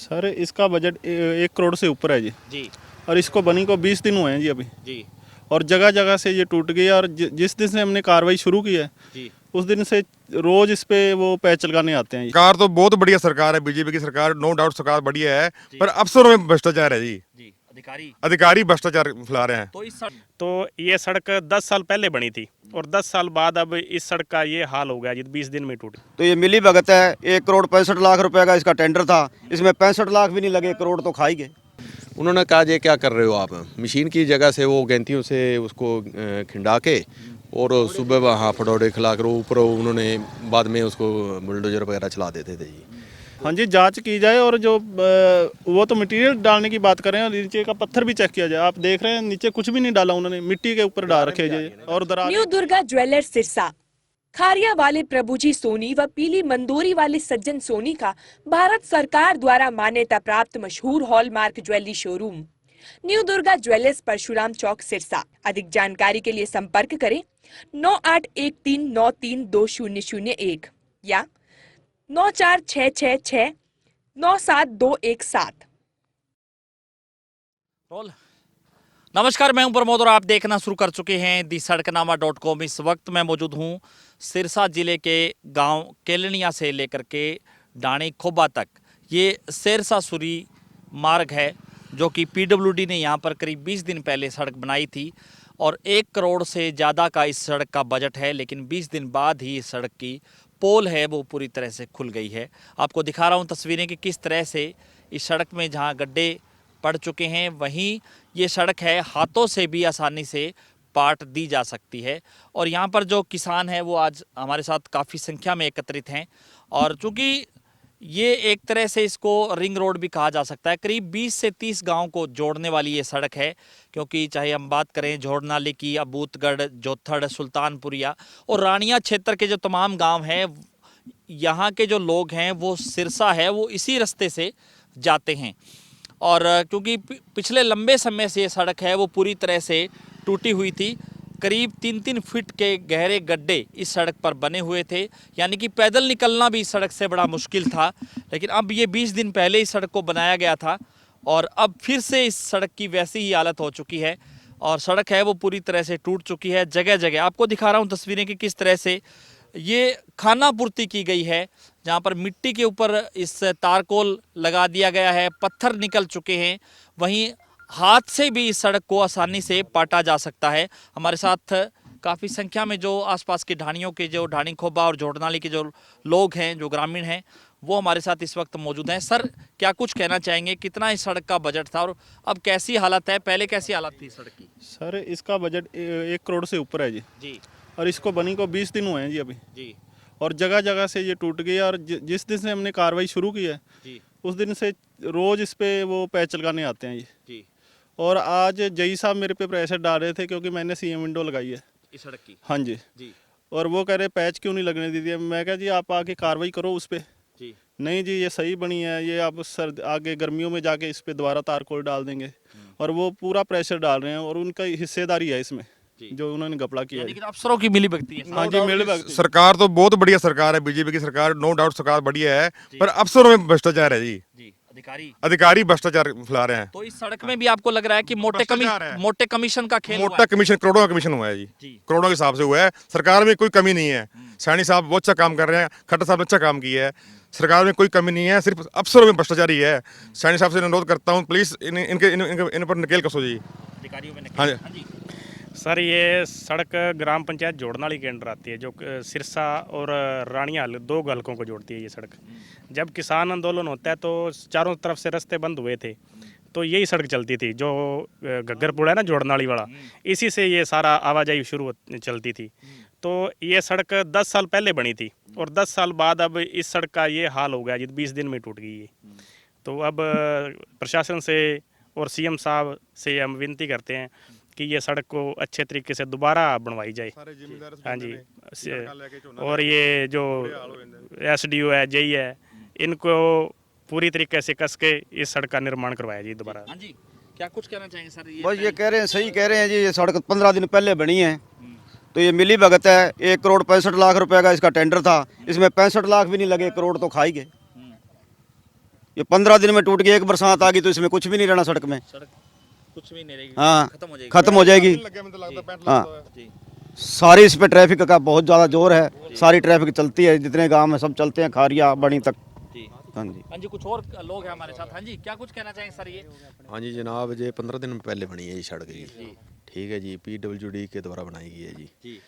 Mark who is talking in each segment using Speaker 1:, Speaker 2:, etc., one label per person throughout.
Speaker 1: Sir इसका budget 1 crore से ऊपर है जी।
Speaker 2: जी
Speaker 1: और इसको बनी को 20 दिन हुए हैं जी अभी।
Speaker 2: जी
Speaker 1: और जगह जगह से ये टूट गई है। और जिस दिन से हमने कार्रवाई शुरू की है
Speaker 2: जी।
Speaker 1: उस दिन से रोज इस पे वो पैच लगाने आते हैं जी।
Speaker 3: सरकार तो बहुत बढ़िया सरकार है, बीजेपी की सरकार, नो डाउट सरकार बढ़िया है, पर अफसरों में भ्रष्टाचार है जी।
Speaker 2: जी अधिकारी
Speaker 3: अधिकारी भ्रष्टाचार फैला रहे हैं।
Speaker 2: तो इस सड़क
Speaker 4: तो ये सड़क 10 साल पहले बनी थी और 10 साल बाद अब इस सड़क का ये हाल हो गया जी, 20 दिन में टूटी।
Speaker 5: तो ये मिली भगत है। 1 करोड़ 65 लाख रुपए का इसका टेंडर था, इसमें 65 लाख भी नहीं लगे, 1 करोड़ तो खा ही गए।
Speaker 6: उन्होंने कहा ये क्या कर रहे हो आप, मशीन की जगह से वो गैंतियों से उसको खिंडा के और सुबह वहाँ फटोड़े खिला कर ऊपर उन्होंने बाद में उसको बुलडोजर वगैरह चला देते थे जी।
Speaker 1: हाँ जी, जांच की जाए। और जो वो तो मटेरियल डालने की बात कर रहे हैं, और नीचे का पत्थर भी चेक किया जाए। आप देख रहे हैं नीचे कुछ भी नहीं डाला उन्होंने, मिट्टी के ऊपर डाल रखे जी। और दरार
Speaker 7: न्यू दुर्गा ज्वेलर्स सिरसा, खारिया वाले प्रभुजी सोनी व पीली मंदोरी वाले सज्जन सोनी का भारत सरकार द्वारा मान्यता प्राप्त मशहूर hallmark jewellery showroom new Durga jewellers, Parshuram चौक, सिरसा। अधिक जानकारी के लिए संपर्क करें 9813932001 या 9466697217।
Speaker 2: रोल। नमस्कार, मैं हूं प्रमोद और आप देखना शुरू कर चुके हैं दी सड़कनामा.com। इस वक्त मैं मौजूद हूं सिरसा जिले के गांव केलनिया से लेकर के डाणी खोबा तक। ये सिरसा सुरी मार्ग है जो कि पीडब्ल्यूडी ने यहां पर करीब 20 दिन पहले सड़क बनाई थी और 1 करोड़ से ज़्यादा का इस सड़क का बजट है। लेकिन 20 दिन बाद ही इस सड़क की पोल है वो पूरी तरह से खुल गई है। आपको दिखा रहा हूँ तस्वीरें कि किस तरह से इस सड़क में जहाँ गड्ढे पड़ चुके हैं वहीं ये सड़क है हाथों से भी आसानी से पाट दी जा सकती है। और यहाँ पर जो किसान हैं वो आज हमारे साथ काफ़ी संख्या में एकत्रित हैं। और चूँकि ये एक तरह से इसको रिंग रोड भी कहा जा सकता है, करीब 20 से 30 गांव को जोड़ने वाली ये सड़क है। क्योंकि चाहे हम बात करें झोड़नाली की, अबूतगढ़, जोथड़, सुल्तानपुरिया और रानिया क्षेत्र के जो तमाम गांव हैं, यहाँ के जो लोग हैं वो सिरसा है वो इसी रास्ते से जाते हैं। और क्योंकि पिछले लंबे समय से ये सड़क है वो पूरी तरह से टूटी हुई थी, करीब 3-3 फीट के गहरे गड्ढे इस सड़क पर बने हुए थे, यानी कि पैदल निकलना भी इस सड़क से बड़ा मुश्किल था। लेकिन अब ये 20 दिन पहले इस सड़क को बनाया गया था और अब फिर से इस सड़क की वैसी ही हालत हो चुकी है और सड़क है वो पूरी तरह से टूट चुकी है। जगह जगह आपको दिखा रहा हूँ तस्वीरें कि किस तरह से ये खाना पूर्ति की गई है, जहाँ पर मिट्टी के ऊपर इस तारकोल लगा दिया गया है, पत्थर निकल चुके हैं। वहीं हाथ से भी इस सड़क को आसानी से पाटा जा सकता है। हमारे साथ काफ़ी संख्या में जो आसपास की ढाणियों के, जो ढाणी खोबा और जोड़नाली के जो लोग हैं, जो ग्रामीण हैं, वो हमारे साथ इस वक्त मौजूद हैं। सर, क्या कुछ कहना चाहेंगे, कितना इस सड़क का बजट था और अब कैसी हालत है, पहले कैसी हालत थी सड़क की?
Speaker 1: सर इसका बजट 1 करोड़ से ऊपर है जी।
Speaker 2: जी
Speaker 1: और इसको बनी को 20 दिन हुए हैं जी अभी।
Speaker 2: जी
Speaker 1: और जगह जगह से ये टूट गई है। और जिस दिन से हमने कार्रवाई शुरू की है
Speaker 2: जी
Speaker 1: उस दिन से रोज इस पे वो पैच लगाने आते हैं जी।
Speaker 2: जी।
Speaker 1: और आज जई साहब मेरे पे प्रेशर डाल रहे थे क्योंकि मैंने सीएम विंडो लगाई है
Speaker 2: इस सड़क की?
Speaker 1: हाँ जी।
Speaker 2: जी
Speaker 1: और वो कह रहे पैच क्यों नहीं लगने दीजिए। मैं कहा जी आप आके कार्रवाई करो उस पर।
Speaker 2: जी।
Speaker 1: नहीं जी ये सही बनी है, ये आप सर्द आगे गर्मियों में जाके इस पे दोबारा तारकोल डाल देंगे। और वो पूरा प्रेशर डाल रहे हैं और उनका हिस्सेदारी है इसमें जो उन्होंने घपला किया है।
Speaker 2: लेकिन अफसरों की मिली भगती है।
Speaker 1: हाँ जी, मिल
Speaker 3: सरकार तो बहुत बढ़िया सरकार है, बीजेपी की सरकार, नो डाउट सरकार बढ़िया है, पर अफसरों में भ्रष्टाचार है जी।
Speaker 2: जी अधिकारी
Speaker 3: अधिकारी भ्रष्टाचार फैला रहे हैं।
Speaker 2: तो इस सड़क में भी आपको लग रहा है कि मोटे कमीशन का खेल हुआ
Speaker 3: मोटा कमीशन, करोड़ों का कमीशन हुआ है जी, करोड़ों के हिसाब से हुआ है। सरकार में कोई कमी नहीं है। सैनी साहब बहुत अच्छा काम कर रहे हैं, खट्टर साहब ने अच्छा काम किया है, सरकार में कोई कमी नहीं है, सिर्फ अफसरों में भ्रष्टाचार ही है। सैनी साहब से अनुरोध करता हूँ प्लीज इन पर नकेल कसो जी।
Speaker 2: अधिकारियों में
Speaker 3: हाँ
Speaker 2: जी।
Speaker 4: सर ये सड़क ग्राम पंचायत जोड़नाली के अंडर आती है, जो सिरसा और रानियाल 2 हलकों को जोड़ती है ये सड़क। जब किसान आंदोलन होता है तो चारों तरफ से रास्ते बंद हुए थे, तो यही सड़क चलती थी जो घग्गरपुर है ना जोड़नाली वाला, इसी से ये सारा आवाजाही चलती थी। तो ये सड़क 10 साल पहले बनी थी और 10 साल बाद अब इस सड़क का ये हाल हो गया जी, 20 दिन में टूट गई है। तो अब प्रशासन से और सीएम साहब से हम विनती करते हैं कि ये सड़क को अच्छे तरीके से दोबारा बनवाई जाए। हाँ जी। और ये जो एसडीओ है, जेई है, इनको पूरी तरीके से कस के इस सड़क का निर्माण करवाया जी दोबारा।
Speaker 2: हाँ जी, क्या कुछ कहना चाहेंगे सर?
Speaker 5: बस ये कह रहे हैं, सही कह रहे हैं जी। ये सड़क 15 दिन पहले बनी है, तो ये मिली भगत है। 1 करोड़ 65 लाख रुपए का इसका टेंडर था, इसमें 65 लाख भी नहीं लगे, 1 करोड़ तो खा ही गए। ये 15 दिन में टूट गई, एक बरसात आ गई तो इसमें कुछ भी नहीं रहना सड़क में।
Speaker 2: सड़क कुछ भी नहीं रहेगी,
Speaker 5: हाँ
Speaker 2: खत्म हो जाएगी।
Speaker 5: खत्म हो जाएगी। हाँ
Speaker 2: जी
Speaker 5: सारी इस पे ट्रैफिक का बहुत ज़्यादा जोर है, सारी ट्रैफिक चलती है, जितने गांव में सब चलते हैं, खारिया बड़ी तक।
Speaker 2: जी
Speaker 5: हाँ जी।
Speaker 2: हाँ जी, कुछ और लोग हैं हमारे साथ। हाँ जी, क्या कुछ कहना चाहेंगे सर ये?
Speaker 6: हाँ जी जनाब, ये 15 दिन पहले बनी है ये सड़क जी। ठीक है जी, PWD के द्वारा बनाई गई है जी।
Speaker 2: जी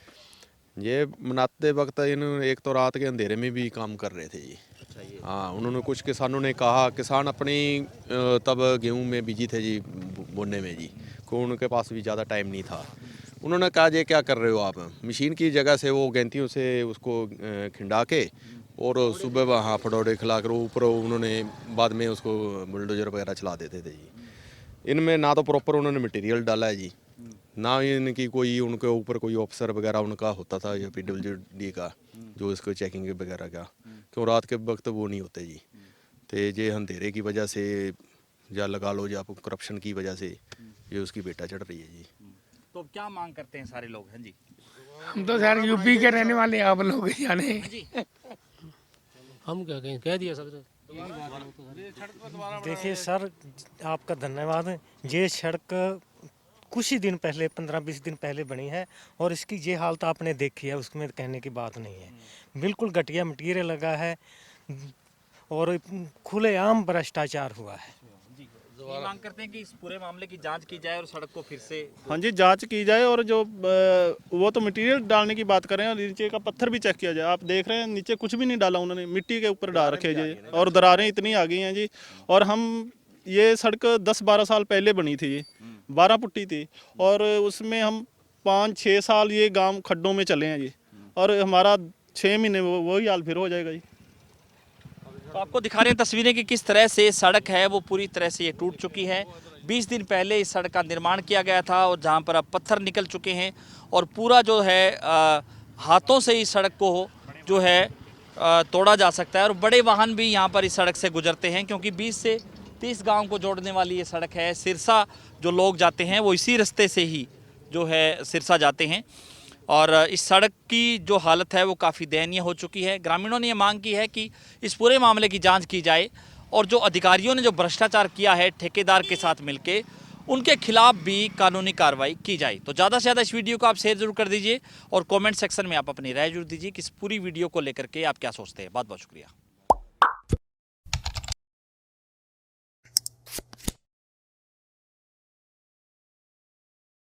Speaker 6: ये बनाते वक्त इन्होंने एक तो रात के अंधेरे में भी काम कर रहे थे जी।
Speaker 2: अच्छा ये
Speaker 6: हाँ, उन्होंने कुछ किसानों ने कहा, किसान अपनी तब गेहूं में बिजी थे जी, बोने में जी, को उनके पास भी ज़्यादा टाइम नहीं था। उन्होंने कहा ये क्या कर रहे हो आप, मशीन की जगह से वो गैंतियों से उसको खिंडा के और सुबह वहाँ फटोड़े खिला कर ऊपर उन्होंने बाद में उसको बुलडोजर वगैरह चला देते थे जी। इनमें ना तो प्रॉपर उन्होंने मटेरियल डाला है जी, ना इनकी कोई उनके ऊपर कोई ऑफिसर वगैरह उनका होता था या PWD का जो इसको चेकिंग वगैरह का, क्यों रात के वक्त वो नहीं होते जी। तो ये अंधेरे की वजह से या लगा लो या करप्शन की वजह से ये उसकी बेटा चढ़ रही है जी।
Speaker 2: तो अब क्या मांग करते हैं सारे लोग? हाँ जी
Speaker 8: हम तो सर यूपी के रहने वाले आप लोग जाने।
Speaker 9: हम क्या कहें, कह दिया सब तो।
Speaker 10: देखिए सर, आपका धन्यवाद। ये सड़क कुछ ही दिन पहले 15-20 दिन पहले बनी है और इसकी ये हालत आपने देखी है, उसमें कहने की बात नहीं है। बिल्कुल घटिया मटीरियल लगा है और खुलेआम भ्रष्टाचार हुआ है।
Speaker 2: ये मांग करते हैं कि इस पूरे मामले की जांच की जाए और सड़क को फिर से।
Speaker 1: हाँ जी, जांच की जाए और जो वो तो मटेरियल डालने की बात कर रहे हैं, और नीचे का पत्थर भी चेक किया जाए। आप देख रहे हैं नीचे कुछ भी नहीं डाला उन्होंने, मिट्टी के ऊपर डाल रखे जी, और दरारें इतनी आ गई हैं जी। और हम ये सड़क 10-12 साल पहले बनी थी, ये 12 फुट्टी थी, और उसमें हम 5-6 साल ये गांव खड्डों में चले हैं जी, और हमारा 6 महीने वही हाल फिर हो जाएगा जी।
Speaker 2: तो आपको दिखा रहे हैं तस्वीरें कि किस तरह से सड़क है वो पूरी तरह से ये टूट चुकी है। 20 दिन पहले इस सड़क का निर्माण किया गया था और जहां पर अब पत्थर निकल चुके हैं और पूरा जो है हाथों से इस सड़क को जो है तोड़ा जा सकता है। और बड़े वाहन भी यहां पर इस सड़क से गुजरते हैं, क्योंकि 20 से 30 गाँव को जोड़ने वाली ये सड़क है। सिरसा जो लोग जाते हैं वो इसी रास्ते से ही जो है सिरसा जाते हैं, और इस सड़क की जो हालत है वो काफ़ी दयनीय हो चुकी है। ग्रामीणों ने ये मांग की है कि इस पूरे मामले की जांच की जाए और जो अधिकारियों ने जो भ्रष्टाचार किया है ठेकेदार के साथ मिलके, उनके खिलाफ भी कानूनी कार्रवाई की जाए। तो ज़्यादा से ज़्यादा इस वीडियो को आप शेयर जरूर कर दीजिए और कमेंट सेक्शन में आप अपनी राय जरूर दीजिए कि इस पूरी वीडियो को लेकर के आप क्या सोचते हैं। बहुत बहुत शुक्रिया।